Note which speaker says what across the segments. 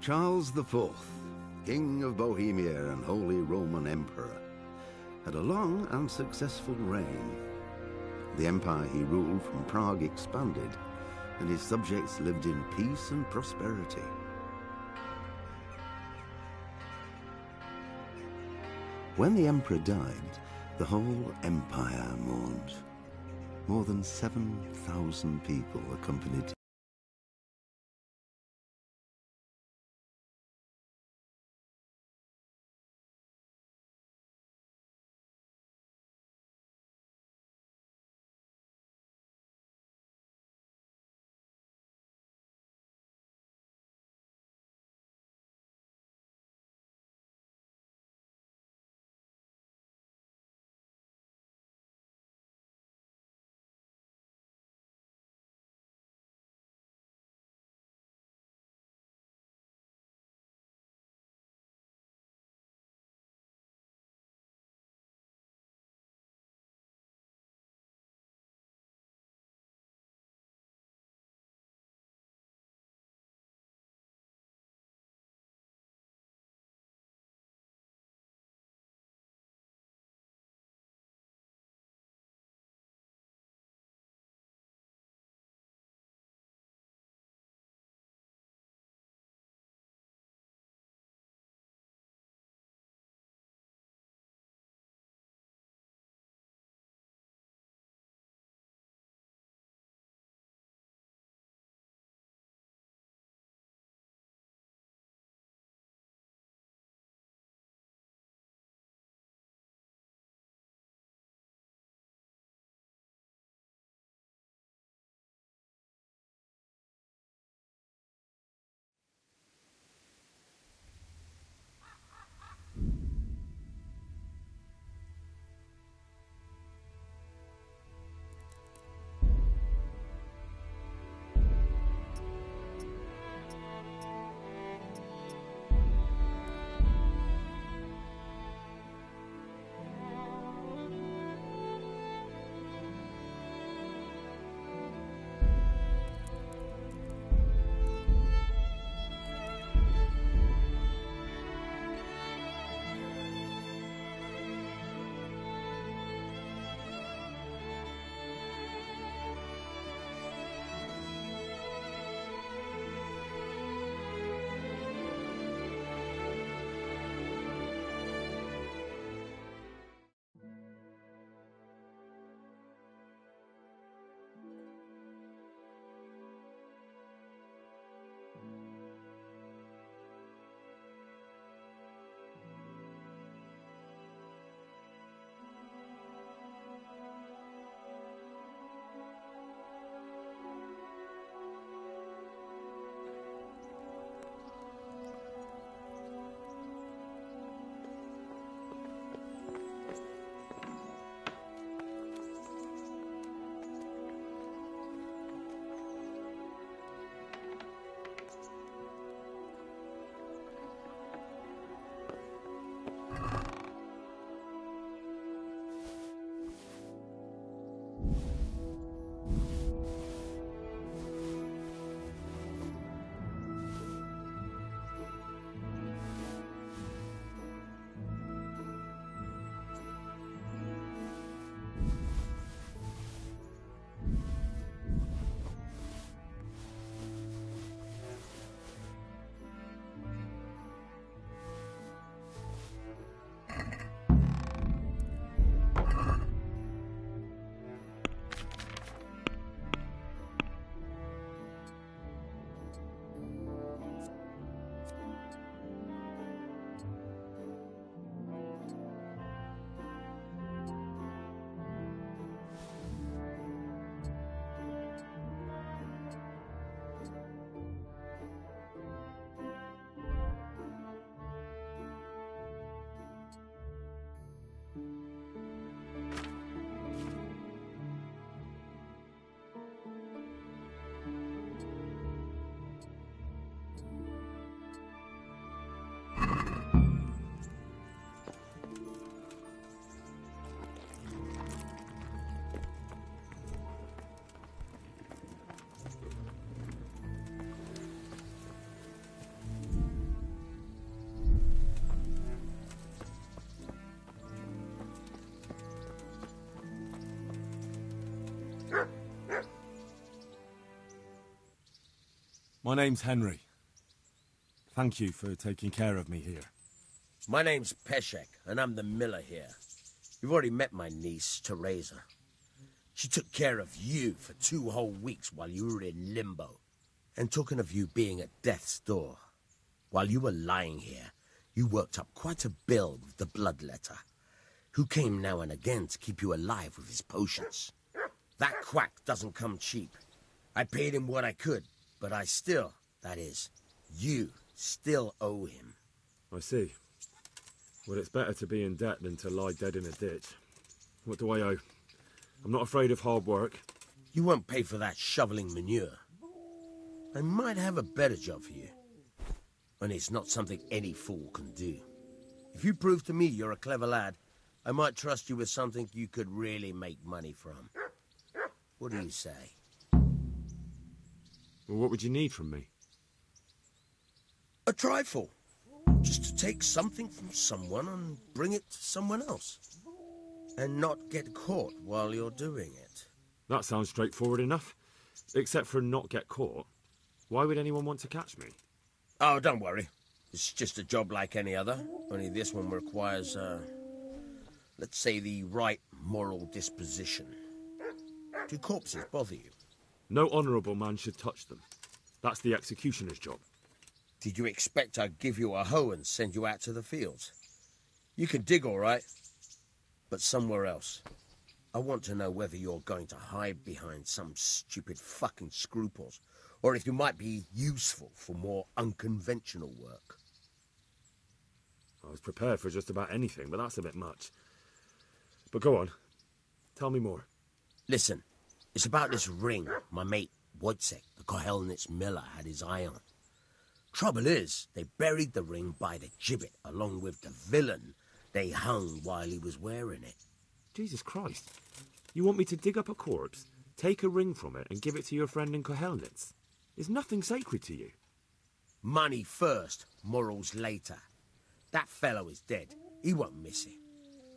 Speaker 1: Charles IV, King of Bohemia and Holy Roman Emperor, had a long and successful reign. The empire he ruled from Prague expanded, and his subjects lived in peace and prosperity. When the emperor died, the whole empire mourned. More than 7,000 people accompanied
Speaker 2: My name's Henry. Thank you for taking care of me here.
Speaker 3: My name's Peshek, and I'm the miller here. You've already met my niece, Teresa. She took care of you for 2 whole weeks while you were in limbo. And talking of you being at death's door, while you were lying here, you worked up quite a bill with the bloodletter, who came now and again to keep you alive with his potions. That quack doesn't come cheap. I paid him what I could, but I still, that is, you still owe him.
Speaker 2: I see. Well, it's better to be in debt than to lie dead in a ditch. What do I owe? I'm not afraid of hard work.
Speaker 3: You won't pay for that shoveling manure. I might have a better job for you. And it's not something any fool can do. If you prove to me you're a clever lad, I might trust you with something you could really make money from. What do you say?
Speaker 2: Well, what would you need from me?
Speaker 3: A trifle. Just to take something from someone and bring it to someone else. And not get caught while you're doing it.
Speaker 2: That sounds straightforward enough. Except for not get caught. Why would anyone want to catch me?
Speaker 3: Oh, don't worry. It's just a job like any other. Only this one requires, let's say, the right moral disposition. Do corpses bother you?
Speaker 2: No honourable man should touch them. That's the executioner's job.
Speaker 3: Did you expect I'd give you a hoe and send you out to the fields? You can dig all right, but somewhere else. I want to know whether you're going to hide behind some stupid fucking scruples, or if you might be useful for more unconventional work.
Speaker 2: I was prepared for just about anything, but that's a bit much. But go on. Tell me more.
Speaker 3: Listen, it's about this ring my mate Wojciech, the Kohelnitz miller, had his eye on. Trouble is, they buried the ring by the gibbet along with the villain they hung while he was wearing it.
Speaker 2: Jesus Christ. You want me to dig up a corpse, take a ring from it, and give it to your friend in Kohelnitz? Is nothing sacred to you?
Speaker 3: Money first, morals later. That fellow is dead. He won't miss it.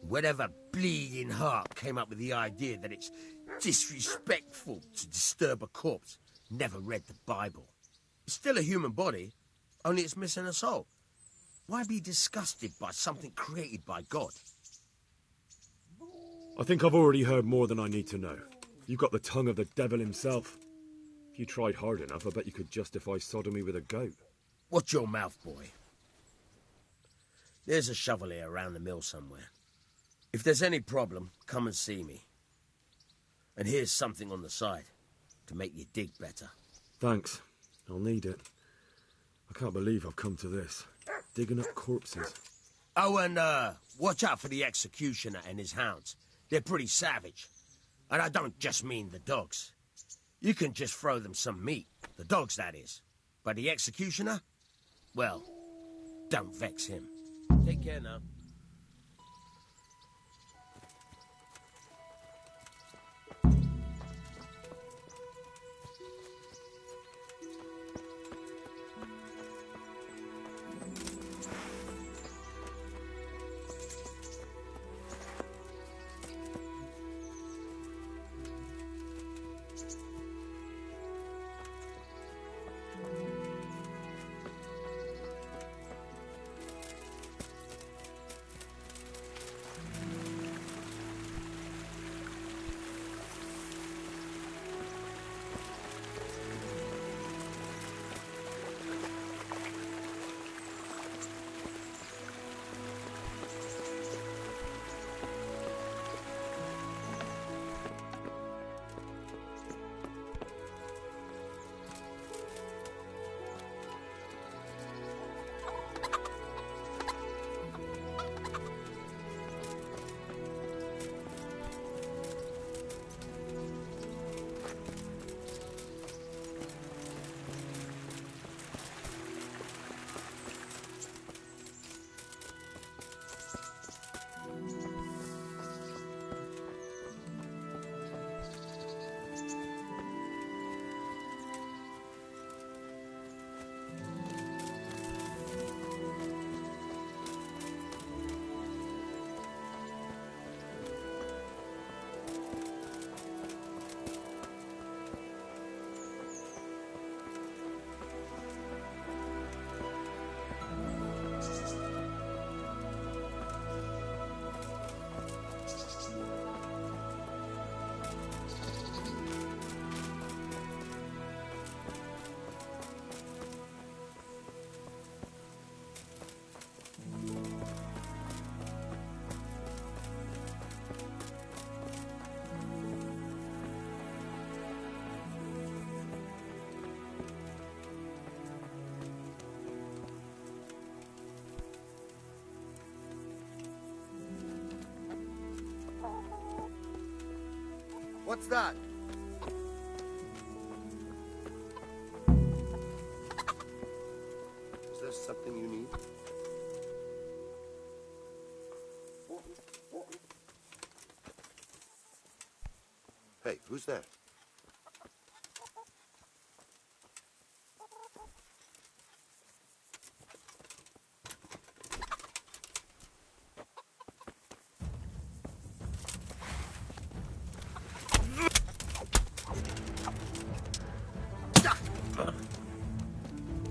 Speaker 3: Whatever bleeding heart came up with the idea that it's disrespectful to disturb a corpse never read the Bible. It's still a human body, only it's missing a soul. Why be disgusted by something created by God?
Speaker 2: I think I've already heard more than I need to know. You've got the tongue of the devil himself. If you tried hard enough, I bet you could justify sodomy with a goat.
Speaker 3: Watch your mouth, boy. There's a shovel here around the mill somewhere. If there's any problem, come and see me. And here's something on the side to make you dig better.
Speaker 2: Thanks. I'll need it. I can't believe I've come to this. Digging up corpses.
Speaker 3: Oh, and watch out for the executioner and his hounds. They're pretty savage. And I don't just mean the dogs. You can just throw them some meat. The dogs, that is. But the executioner? Well, don't vex him. Take care now. What's that?
Speaker 1: Is there something you need? Hey, who's there?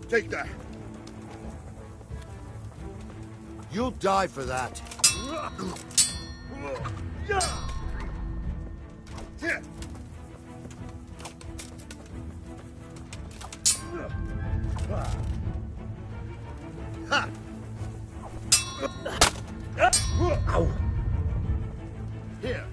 Speaker 1: Take that.
Speaker 3: You'll die for that.
Speaker 1: Ow. Here.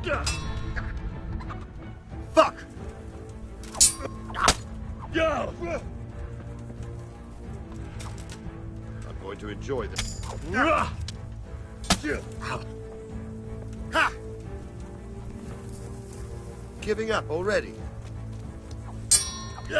Speaker 1: Yeah. Fuck! I'm going to enjoy this. Ha! Giving up already. Yeah.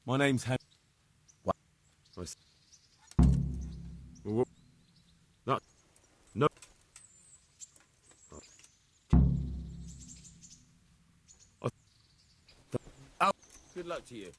Speaker 2: My name's Henry.
Speaker 3: What?
Speaker 2: No.
Speaker 3: Oh, good luck to you.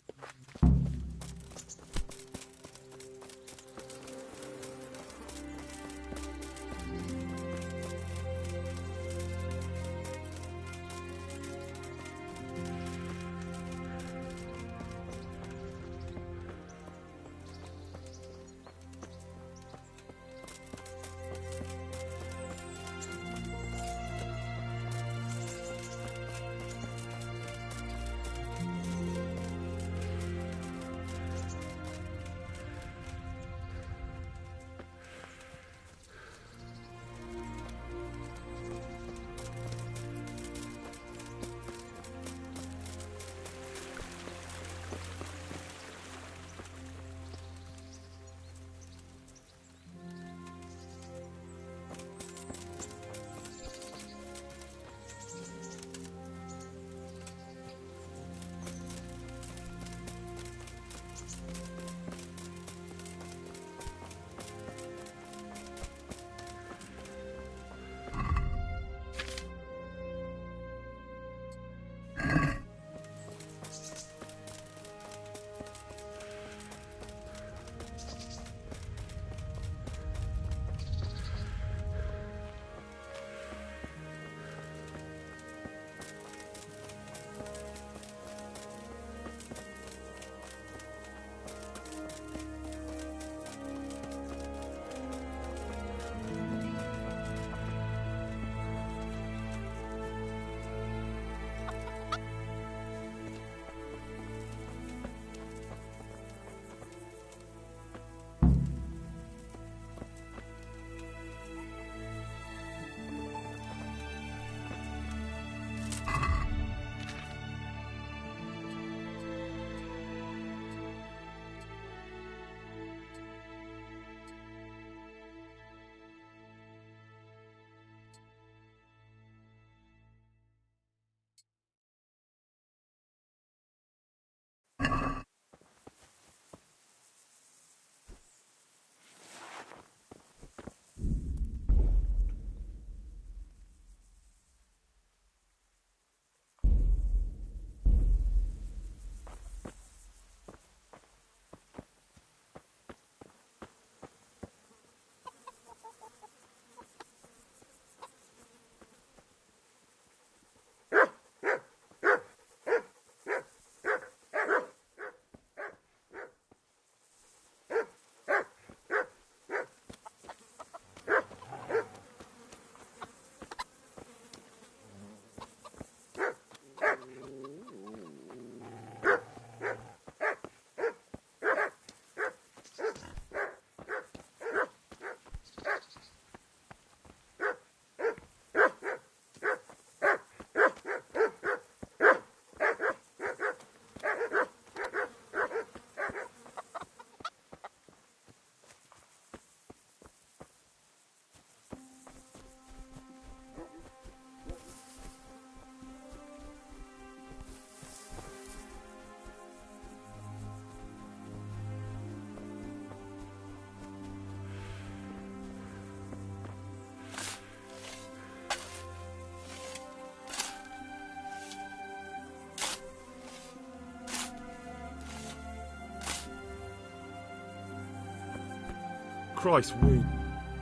Speaker 2: Christ, we...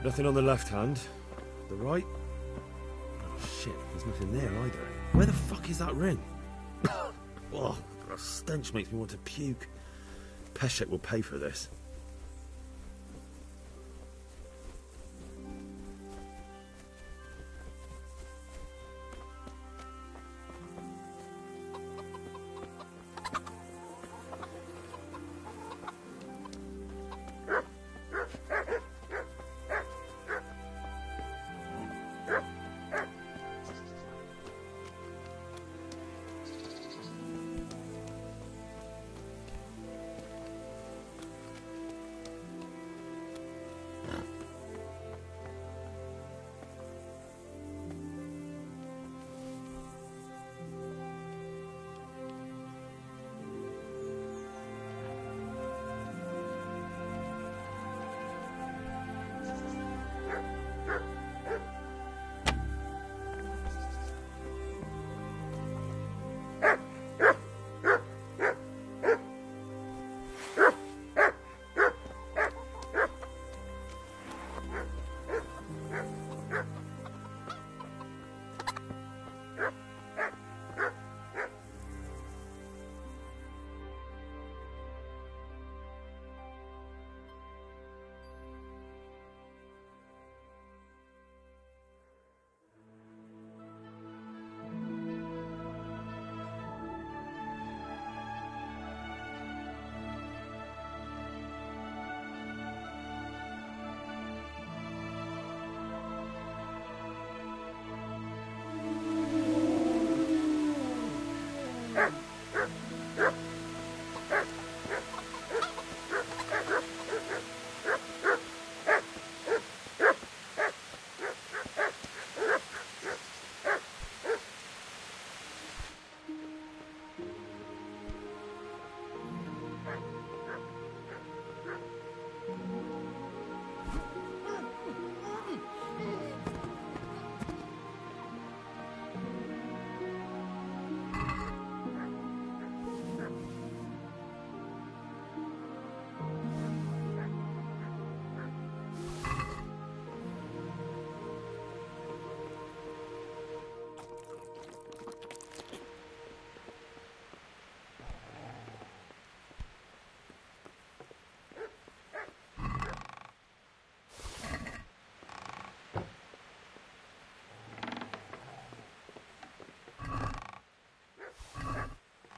Speaker 2: Nothing on the left hand. The right? Oh, shit, there's nothing there either. Where the fuck is that ring? Oh, the stench makes me want to puke. Peshek will pay for this.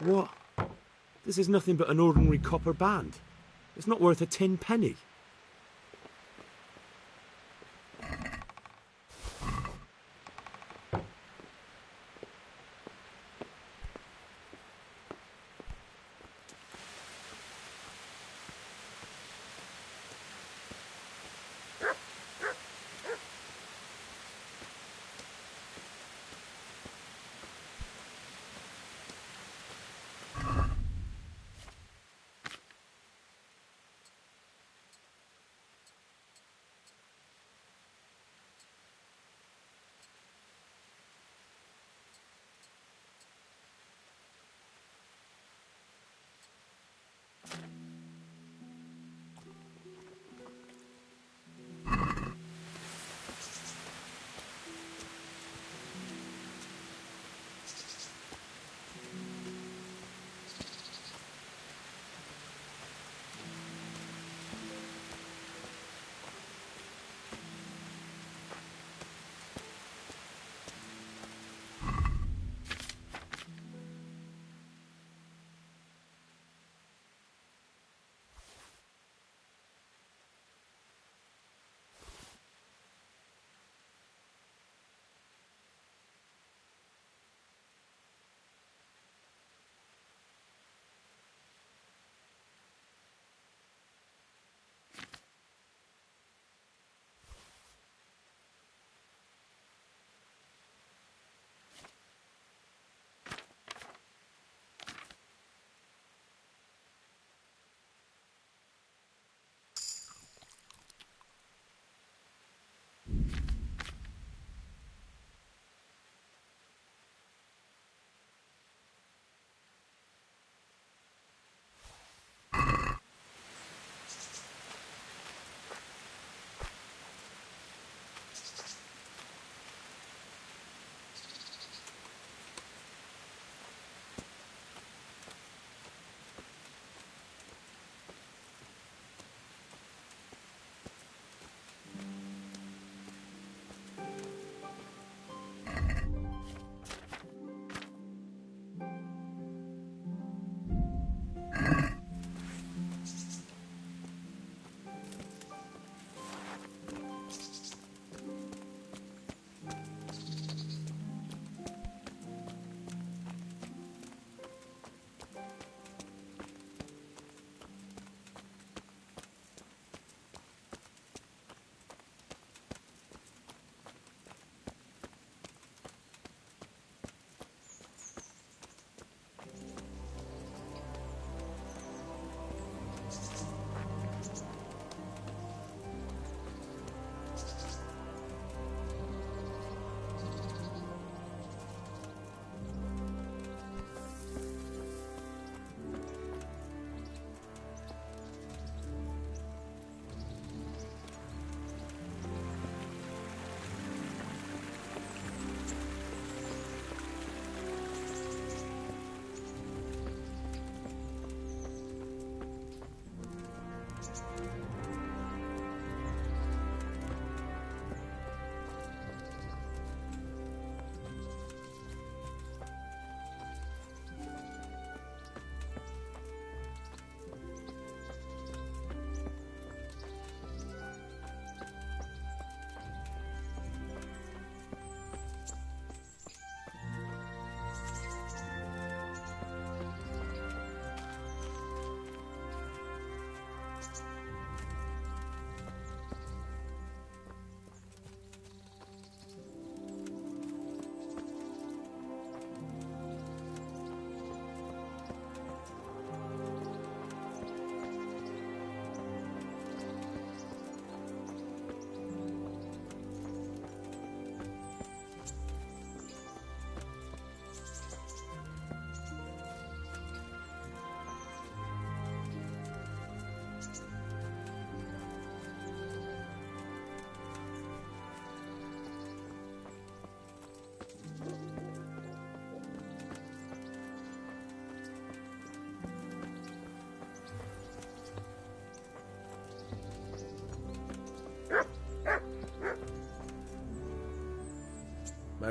Speaker 2: What? This is nothing but an ordinary copper band. It's not worth a 10 penny.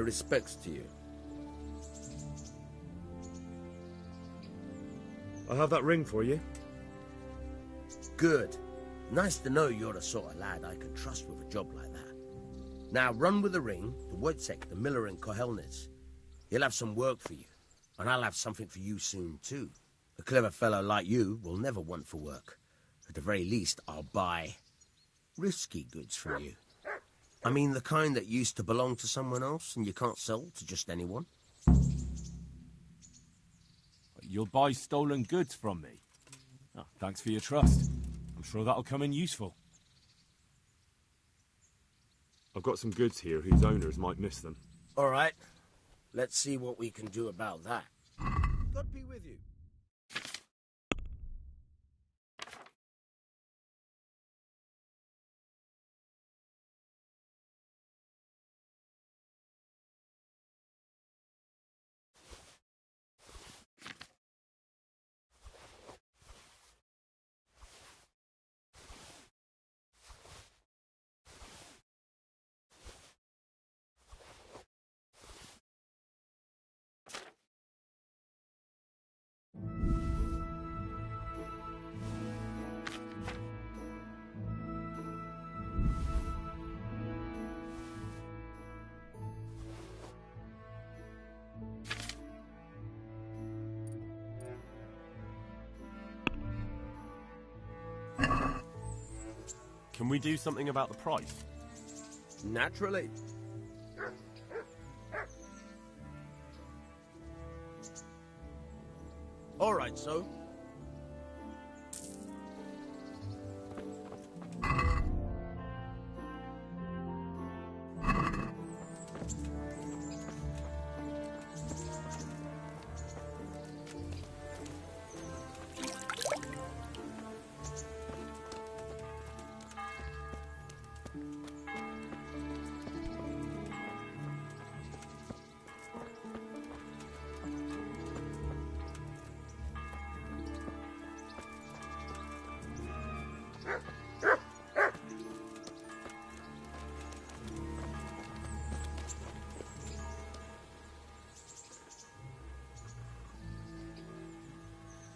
Speaker 3: respects to you.
Speaker 2: I have that ring for you.
Speaker 3: Good. Nice to know you're the sort of lad I can trust with a job like that. Now run with the ring to Wojciech, the miller in Kohelnitz. He'll have some work for you, and I'll have something for you soon too. A clever fellow like you will never want for work. At the very least, I'll buy risky goods from you. I mean the kind that used to belong to someone else and you can't sell to just anyone.
Speaker 4: You'll buy stolen goods from me? Oh, thanks for your trust. I'm sure that'll come in useful.
Speaker 2: I've got some goods here whose owners might miss them.
Speaker 3: All right. Let's see what we can do about that. God be with you.
Speaker 4: Can we do something about the price?
Speaker 3: Naturally. All right, so.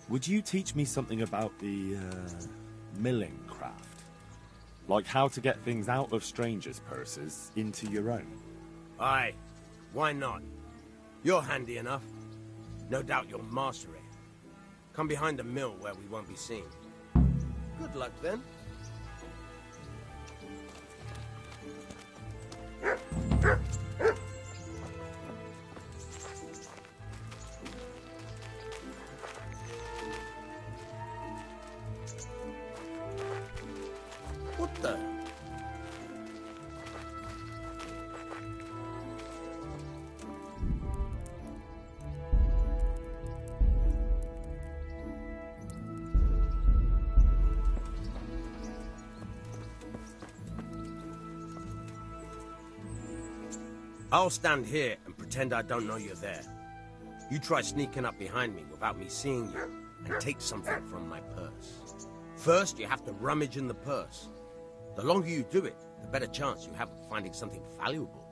Speaker 4: Would you teach me something about the, milling craft? Like how to get things out of strangers' purses into your own?
Speaker 3: Aye. Why not? You're handy enough. No doubt you'll master it. Come behind the mill where we won't be seen. Good luck, then. What the? I'll stand here and pretend I don't know you're there. You try sneaking up behind me without me seeing you and take something from my purse. First, you have to rummage in the purse. The longer you do it, the better chance you have of finding something valuable,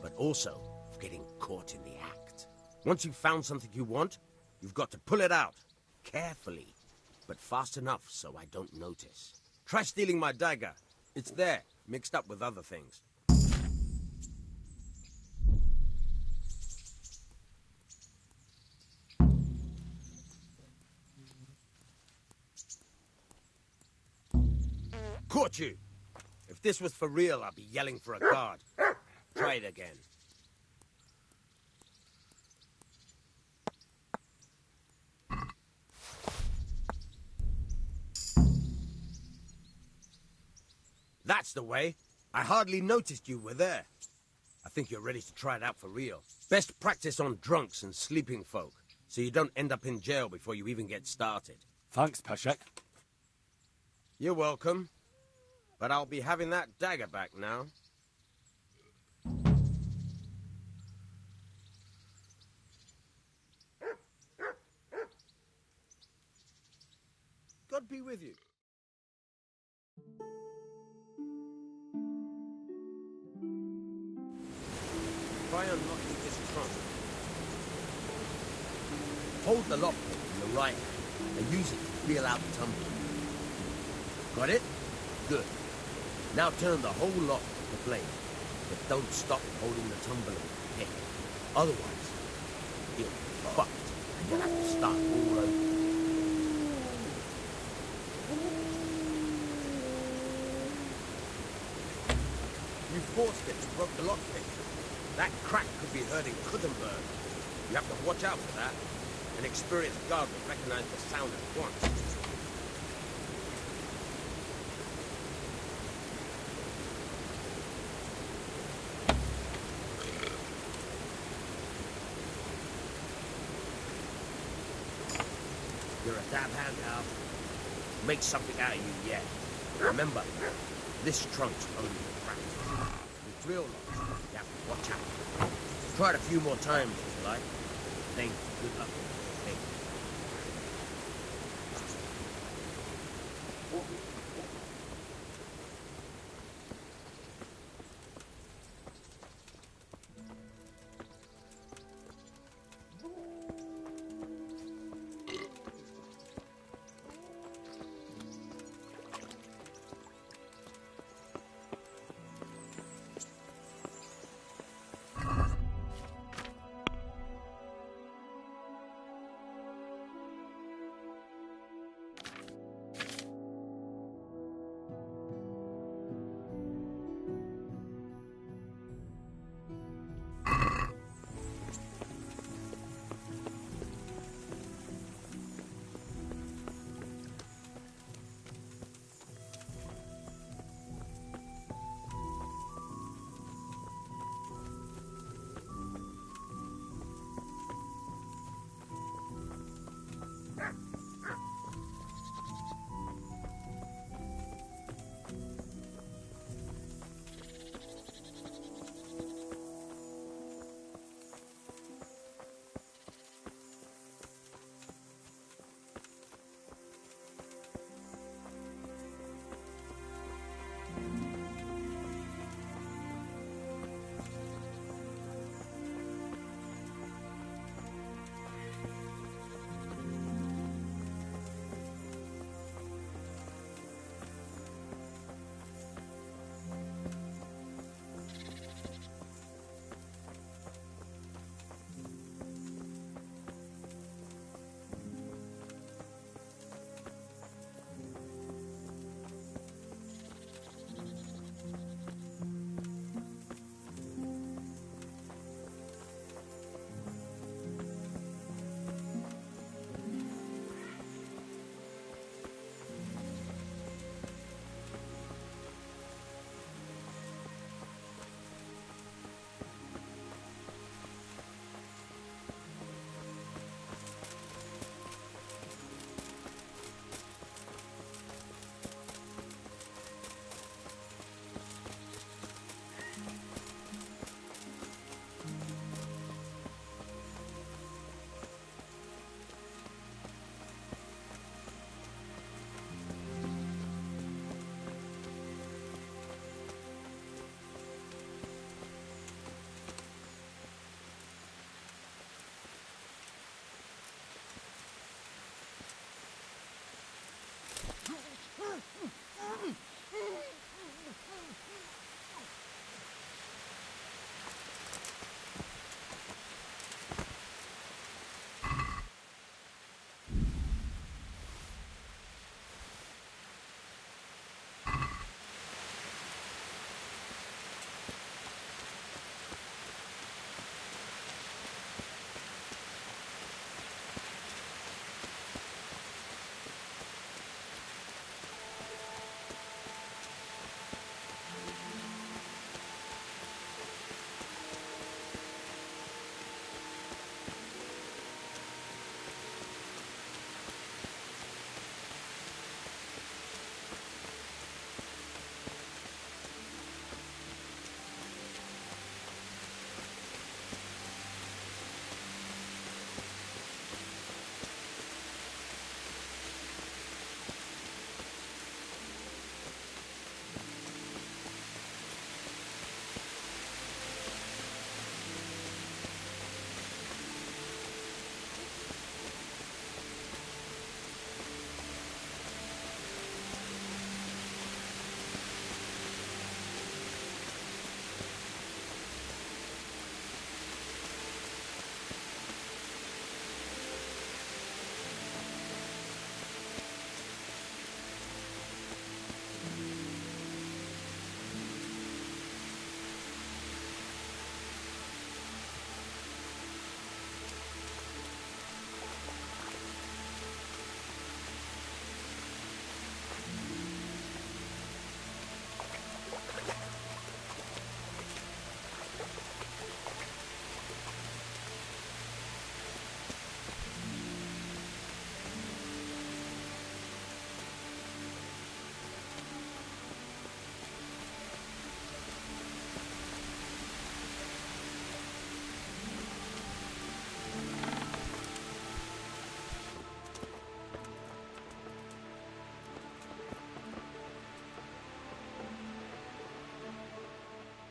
Speaker 3: but also of getting caught in the act. Once you've found something you want, you've got to pull it out, carefully, but fast enough so I don't notice. Try stealing my dagger. It's there, mixed up with other things. Caught you! If this was for real, I'd be yelling for a guard. Try it again. That's the way. I hardly noticed you were there. I think you're ready to try it out for real. Best practice on drunks and sleeping folk, so you don't end up in jail before you even get started.
Speaker 4: Thanks, Peshek.
Speaker 3: You're welcome. But I'll be having that dagger back now. God be with you. Try hold the lockpick in the right hand and use it to feel out the tumbler. Got it? Good. Now turn the whole lock to the blade, but don't stop holding the tumbler with the pick. Otherwise, you'll be fucked and you'll have to start all over. You forced it and broke the lockpick. That crack could be hurting Kuttenberg. You have to watch out for that. An experienced guard will recognize the sound at once. You're a damn hand, Al. Make something out of you yet. Remember, this trunk's only for practice. With drill locks, you have to watch out. Try it a few more times if you like. Then good luck. Okay.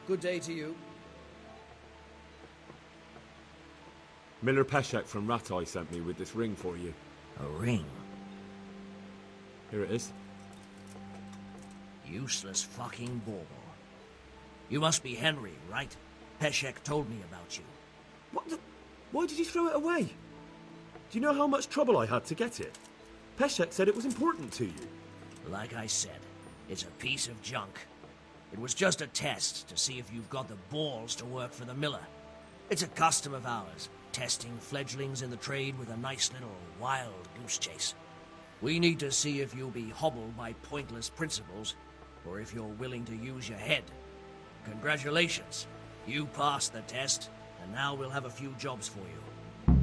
Speaker 5: Good day to you.
Speaker 2: Miller Peshek from Ratai sent me with this ring for you.
Speaker 5: A ring?
Speaker 2: Here it is.
Speaker 5: Useless fucking bauble. You must be Henry, right? Peshek told me about you.
Speaker 2: What the... Why did you throw it away? Do you know how much trouble I had to get it? Peshek said it was important to you.
Speaker 5: Like I said, it's a piece of junk. It was just a test to see if you've got the balls to work for the miller. It's a custom of ours, testing fledglings in the trade with a nice little wild goose chase. We need to see if you'll be hobbled by pointless principles, or if you're willing to use your head. Congratulations. You passed the test, and now we'll have a few jobs for you.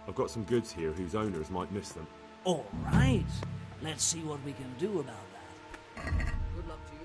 Speaker 2: I've got some goods here whose owners might miss them.
Speaker 5: All right. Let's see what we can do about that. Good luck to you.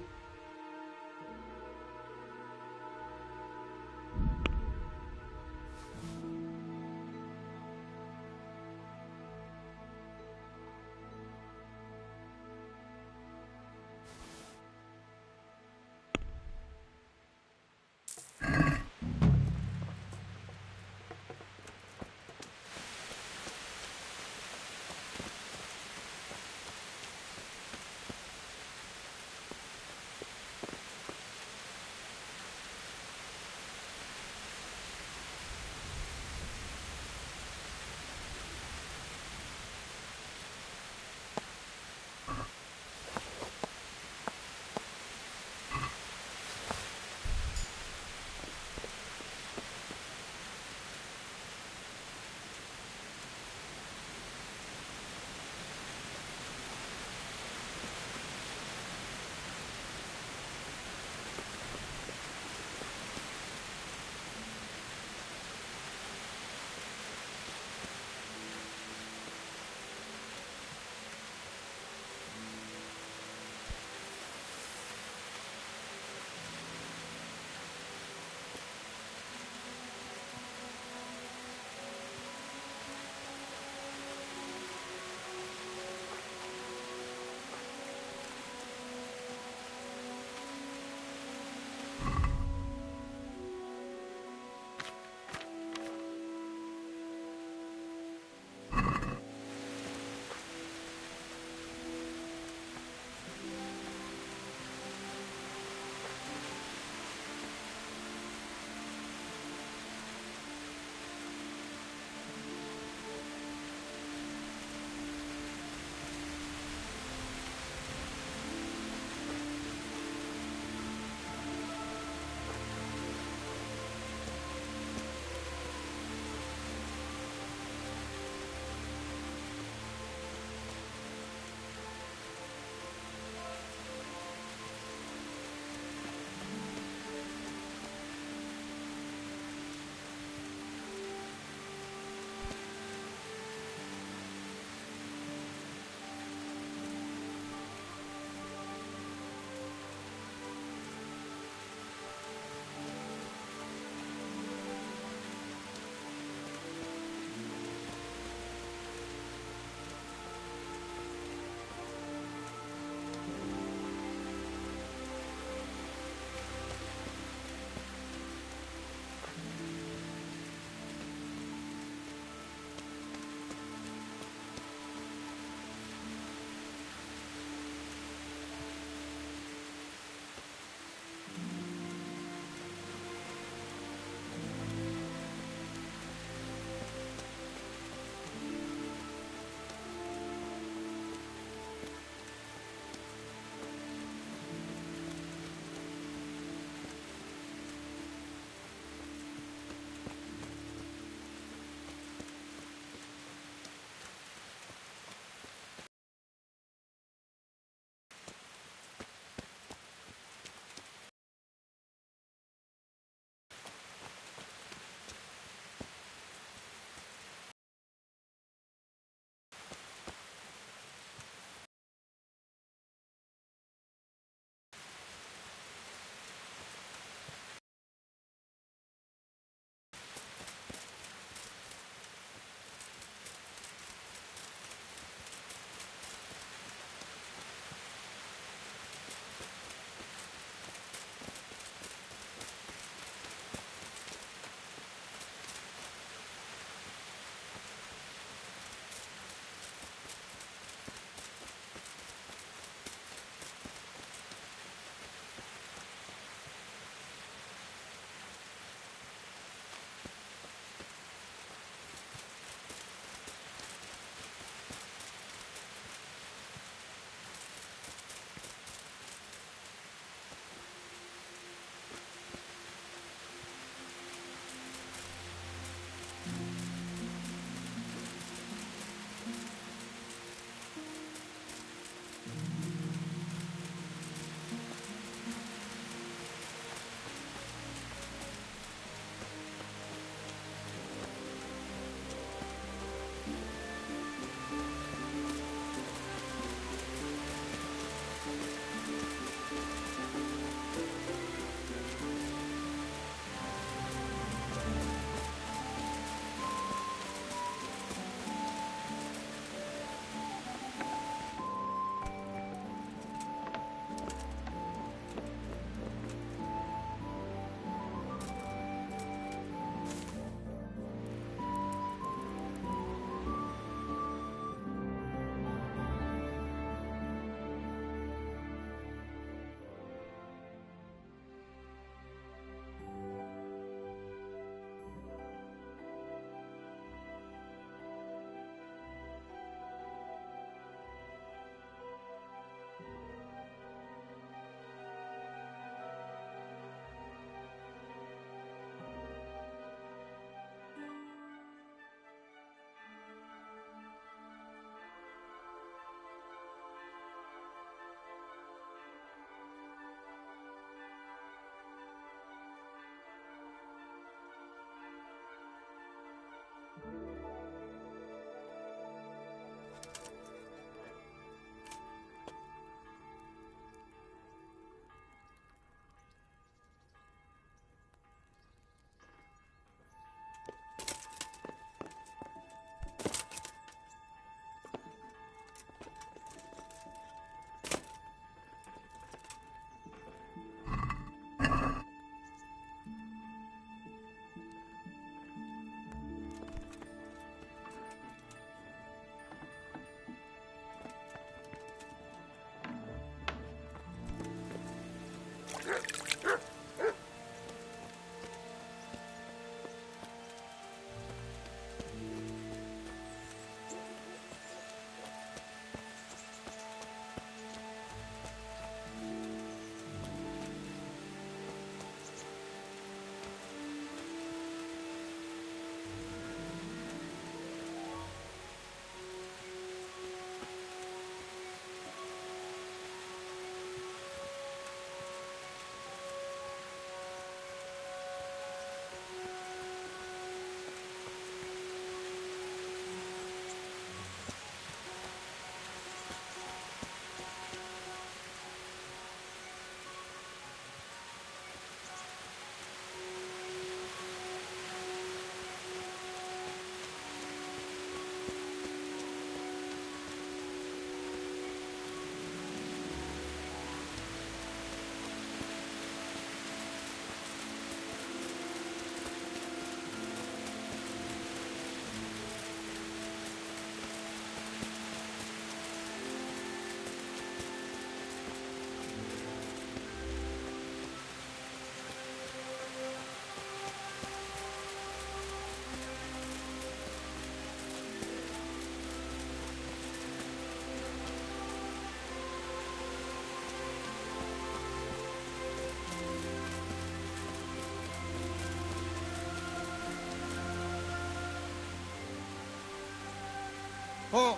Speaker 6: Halt!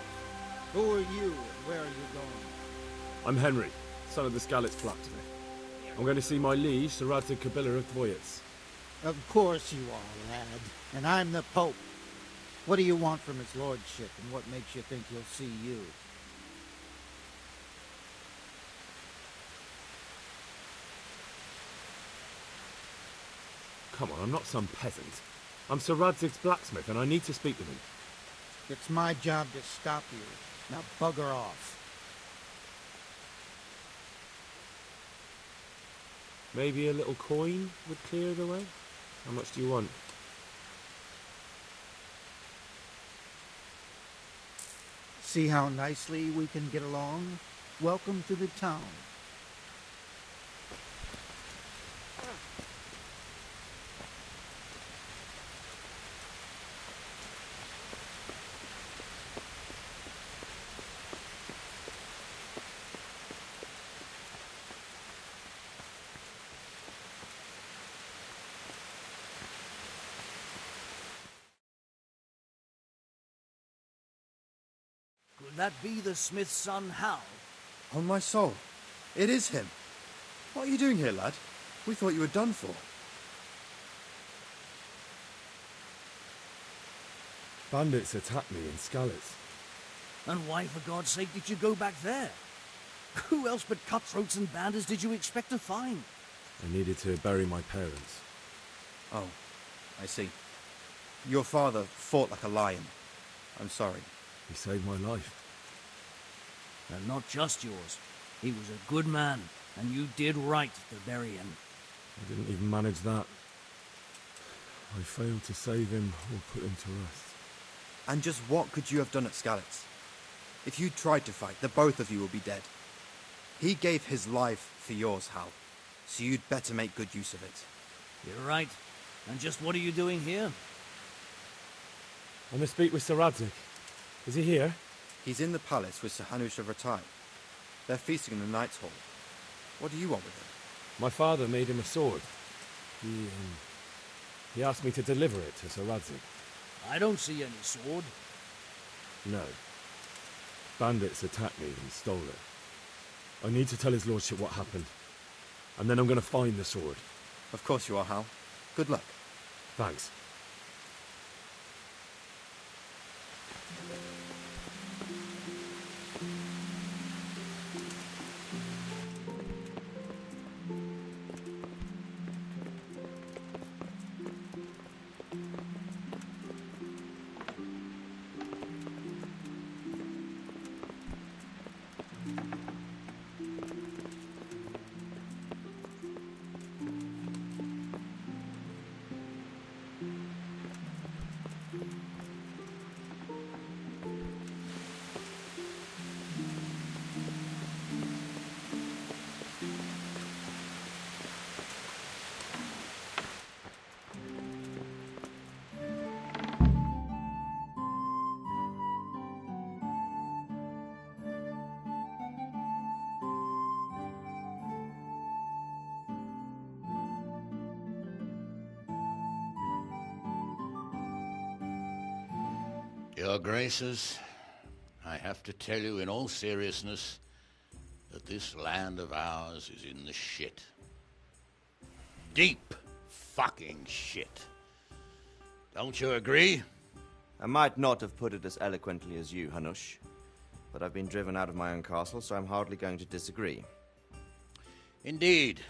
Speaker 6: Who are you and where are you going?
Speaker 2: I'm Henry, son of the Skalitz blacksmith. I'm going to see my liege, Sir Radzig Kabiller of Dvoyets.
Speaker 6: Of course you are, lad. And I'm the Pope. What do you want from his lordship, and what makes you think he'll see you?
Speaker 2: Come on, I'm not some peasant. I'm Sir Radzig's blacksmith, and I need to speak with him.
Speaker 6: It's my job to stop you. Now bugger off.
Speaker 2: Maybe a little coin would clear the way? How much do you want?
Speaker 6: See how nicely we can get along? Welcome to the town.
Speaker 5: Could that be the smith's son, Hal?
Speaker 7: On my soul, it is him. What are you doing here, lad? We thought you were done for.
Speaker 2: Bandits attacked me in Skalitz.
Speaker 5: And why, for God's sake, did you go back there? Who else but cutthroats and bandits did you expect to find?
Speaker 2: I needed to bury my parents.
Speaker 7: Oh, I see. Your father fought like a lion. I'm sorry.
Speaker 2: He saved my life.
Speaker 5: And not just yours. He was a good man, and you did right to bury him.
Speaker 2: I didn't even manage that. I failed to save him or put him to rest.
Speaker 7: And just what could you have done at Skalitz? If you tried to fight, the both of you will be dead. He gave his life for yours, Hal. So you'd better make good use of it.
Speaker 5: You're right. And just what are you doing here?
Speaker 2: I must speak with Sir Radzig. Is he here?
Speaker 7: He's in the palace with Sir Hanush of Rattay. They're feasting in the Knight's Hall. What do you want with him?
Speaker 2: My father made him a sword. He asked me to deliver it to Sir Radzig.
Speaker 5: I don't see any sword.
Speaker 2: No. Bandits attacked me and stole it. I need to tell his lordship what happened. And then I'm going to find the sword.
Speaker 7: Of course you are, Hal. Good luck.
Speaker 2: Thanks.
Speaker 8: Your Graces, I have to tell you in all seriousness that this land of ours is in the shit. Deep fucking shit. Don't you agree?
Speaker 9: I might not have put it as eloquently as you, Hanush, but I've been driven out of my own castle, so I'm hardly going to disagree.
Speaker 8: Indeed.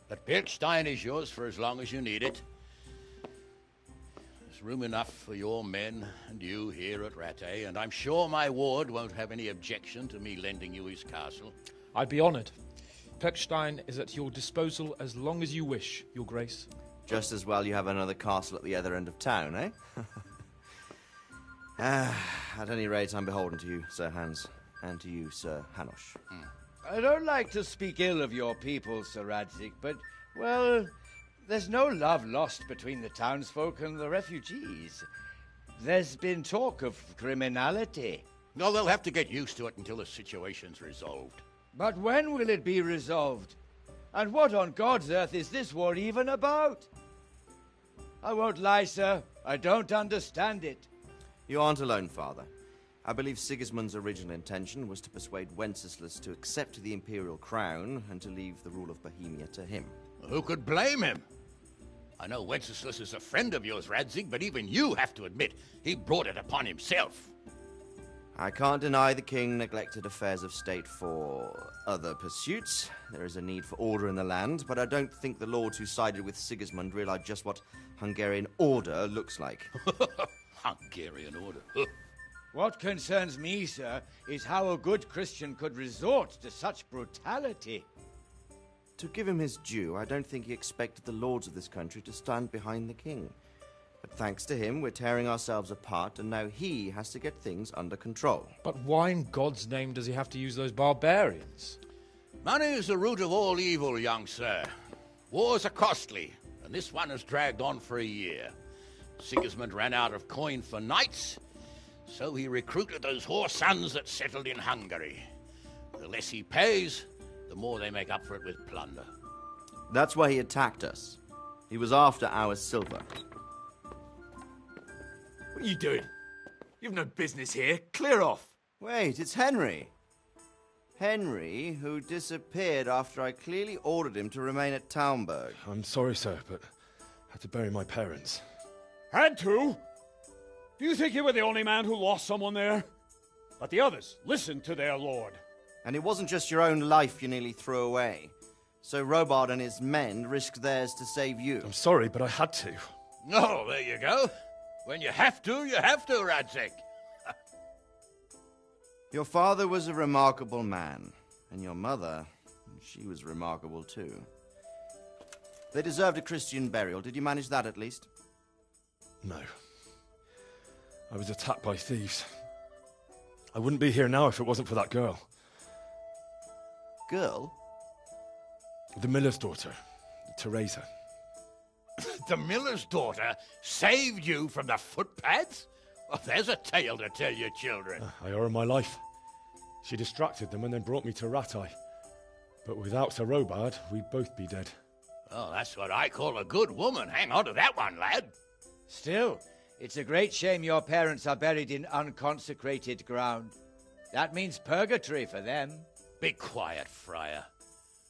Speaker 8: But Pilchstein is yours for as long as you need it. There's room enough for your men and you here at Rattay, and I'm sure my ward won't have any objection to me lending you his castle.
Speaker 10: I'd be honoured. Pechstein is at your disposal as long as you wish, Your Grace.
Speaker 9: Just as well you have another castle at the other end of town, eh? At any rate, I'm beholden to you, Sir Hans, and to you, Sir Hanush.
Speaker 11: I don't like to speak ill of your people, Sir Radzig, but, well, there's no love lost between the townsfolk and the refugees. There's been talk of criminality.
Speaker 8: No, they'll have to get used to it until the situation's resolved.
Speaker 11: But when will it be resolved? And what on God's earth is this war even about? I won't lie, sir. I don't understand it.
Speaker 9: You aren't alone, Father. I believe Sigismund's original intention was to persuade Wenceslas to accept the imperial crown and to leave the rule of Bohemia to him.
Speaker 8: Who could blame him? I know Wenceslas is a friend of yours, Radzig, but even you have to admit he brought it upon himself.
Speaker 9: I can't deny the king neglected affairs of state for other pursuits. There is a need for order in the land, but I don't think the lords who sided with Sigismund realized just what Hungarian order looks like.
Speaker 8: Hungarian order?
Speaker 11: What concerns me, sir, is how a good Christian could resort to such brutality.
Speaker 9: To give him his due, I don't think he expected the lords of this country to stand behind the king. But thanks to him, we're tearing ourselves apart, and now he has to get things under control.
Speaker 10: But why in God's name does he have to use those barbarians?
Speaker 8: Money is the root of all evil, young sir. Wars are costly, and this one has dragged on for a year. Sigismund ran out of coin for knights, so he recruited those whore sons that settled in Hungary. The less he pays, the more they make up for it with plunder.
Speaker 9: That's why he attacked us. He was after our silver.
Speaker 12: What are you doing? You've no business here. Clear off.
Speaker 9: Wait, it's Henry. Henry, who disappeared after I clearly ordered him to remain at Taumberg.
Speaker 2: I'm sorry, sir, but I had to bury my parents.
Speaker 13: Had to? Do you think you were the only man who lost someone there? But the others listened to their lord.
Speaker 9: And it wasn't just your own life you nearly threw away. So Robard and his men risked theirs to save you.
Speaker 2: I'm sorry, but I had to.
Speaker 8: Oh, there you go. When you have to, Radzig.
Speaker 9: Your father was a remarkable man, and your mother, she was remarkable too. They deserved a Christian burial. Did you manage that at least?
Speaker 2: No. I was attacked by thieves. I wouldn't be here now if it wasn't for that girl.
Speaker 9: Girl?
Speaker 2: The miller's daughter, Teresa.
Speaker 8: The miller's daughter saved you from the footpads? Well, there's a tale to tell your children.
Speaker 2: I owe her my life. She distracted them and then brought me to Rattay. But without Sir Robard, we'd both be dead.
Speaker 8: Oh, that's what I call a good woman. Hang on to that one, lad.
Speaker 11: Still, it's a great shame your parents are buried in unconsecrated ground. That means purgatory for them.
Speaker 8: Be quiet, Friar.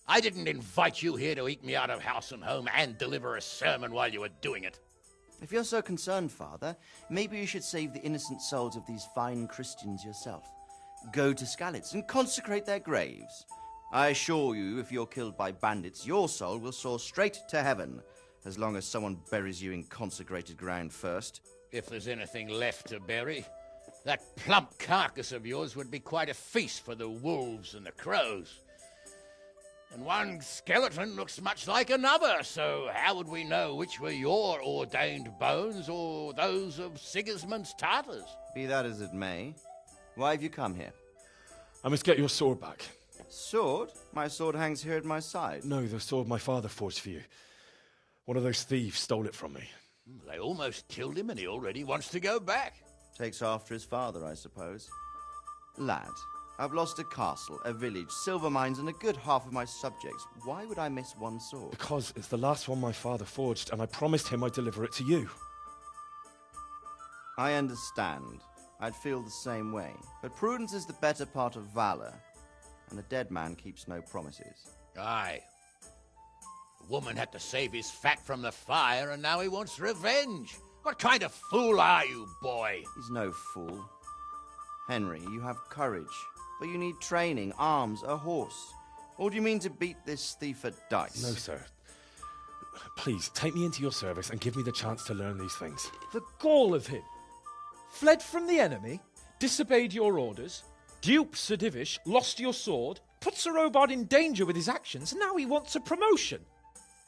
Speaker 8: I didn't invite you here to eat me out of house and home and deliver a sermon while you were doing it.
Speaker 9: If you're so concerned, Father, maybe you should save the innocent souls of these fine Christians yourself. Go to Skalitz and consecrate their graves. I assure you, if you're killed by bandits, your soul will soar straight to heaven, as long as someone buries you in consecrated ground first.
Speaker 8: If there's anything left to bury, that plump carcass of yours would be quite a feast for the wolves and the crows. And one skeleton looks much like another, so how would we know which were your ordained bones or those of Sigismund's Tartars?
Speaker 9: Be that as it may, why have you come here?
Speaker 2: I must get your sword back.
Speaker 9: Sword? My sword hangs here at my side.
Speaker 2: No, the sword my father forged for you. One of those thieves stole it from me.
Speaker 8: They almost killed him and he already wants to go back.
Speaker 9: Takes after his father, I suppose. Lad, I've lost a castle, a village, silver mines, and a good half of my subjects. Why would I miss one sword?
Speaker 2: Because it's the last one my father forged, and I promised him I'd deliver it to you.
Speaker 9: I understand. I'd feel the same way. But prudence is the better part of valor, and a dead man keeps no promises.
Speaker 8: Aye. The woman had to save his fat from the fire, and now he wants revenge. What kind of fool are you, boy?
Speaker 9: He's no fool. Henry, you have courage, but you need training, arms, a horse. Or do you mean to beat this thief at dice?
Speaker 2: No, sir. Please, take me into your service and give me the chance to learn these things.
Speaker 10: The gall of him! Fled from the enemy, disobeyed your orders, duped Sir Divish, lost your sword, put Sir Robard in danger with his actions, and now he wants a promotion.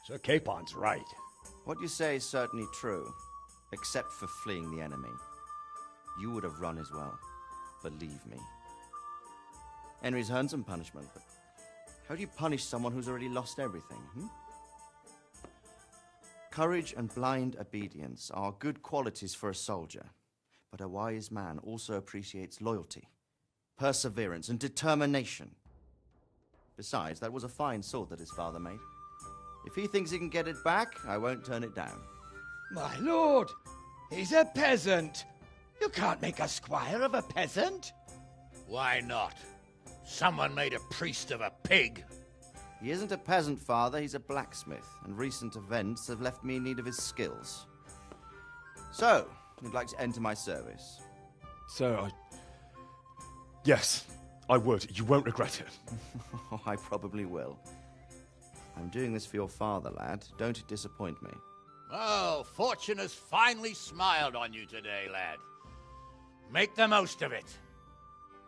Speaker 13: Sir Capon's right.
Speaker 9: What you say is certainly true, except for fleeing the enemy. You would have run as well, believe me. Henry's earned some punishment, but how do you punish someone who's already lost everything, Courage and blind obedience are good qualities for a soldier, but a wise man also appreciates loyalty, perseverance, and determination. Besides, that was a fine sword that his father made. If he thinks he can get it back, I won't turn it down.
Speaker 11: My lord, he's a peasant. You can't make a squire of a peasant.
Speaker 8: Why not? Someone made a priest of a pig.
Speaker 9: He isn't a peasant, Father. He's a blacksmith, and recent events have left me in need of his skills. So, you'd like to enter my service?
Speaker 13: Sir, Yes, I would. You won't regret it.
Speaker 9: Oh, I probably will. I'm doing this for your father, lad. Don't disappoint me.
Speaker 8: Oh, fortune has finally smiled on you today, lad. Make the most of it.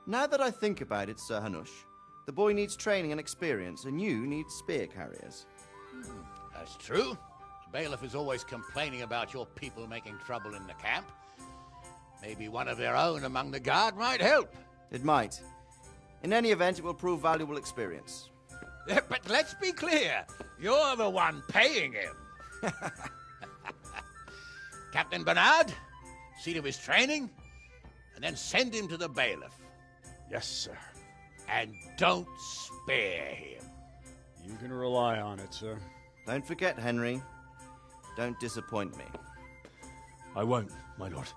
Speaker 9: Now that I think about it, Sir Hanush, the boy needs training and experience, and you need spear carriers.
Speaker 8: That's true. The bailiff is always complaining about your people making trouble in the camp. Maybe one of their own among the guard might help.
Speaker 9: It might. In any event, it will prove valuable experience.
Speaker 8: But let's be clear. You're the one paying him. Captain Bernard, see to his training, and then send him to the bailiff.
Speaker 13: Yes, sir.
Speaker 8: And don't spare him.
Speaker 13: You can rely on it, sir.
Speaker 9: Don't forget, Henry. Don't disappoint me.
Speaker 13: I won't, my lord.